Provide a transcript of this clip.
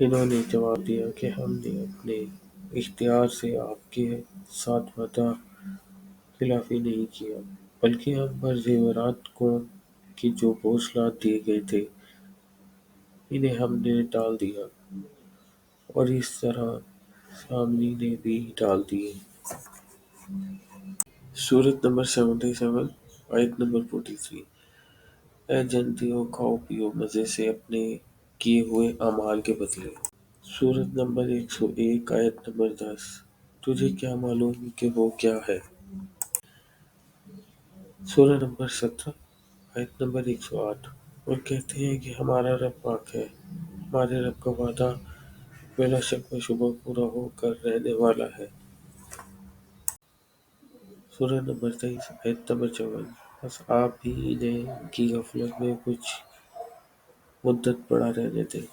انہوں نے جواب دیا کہ ہم نے اپنے اختیار سے آپ کے ساتھ وعدہ خلافی نہیں کیا، بلکہ ہم پر زیورات قوم کی جو بوجھلات دیے گئے تھے انہیں ہم نے ٹال دیا، اور اس طرح سامری نے بھی ٹال دیے۔ سورۃ نمبر 77 آیت نمبر 43۔ اے جنتیوں، کھاؤ پیو مزے سے اپنے کیے ہوئے اعمال کے بدلے۔ سورۃ نمبر 101 آیت نمبر 10۔ تجھے کیا معلوم کہ وہ کیا ہے؟ سورہ نمبر 17 آیت نمبر 108۔ اور کہتے ہیں کہ ہمارا رب پاک ہے، ہمارے رب کا وعدہ بلا شک و شبہ پورا ہو کر رہنے والا ہے۔ سورہ نمبر 23 آیت نمبر 54۔ بس آپ بھی انہیں ان کی غفلت میں کچھ مدت پڑا رہنے دیں۔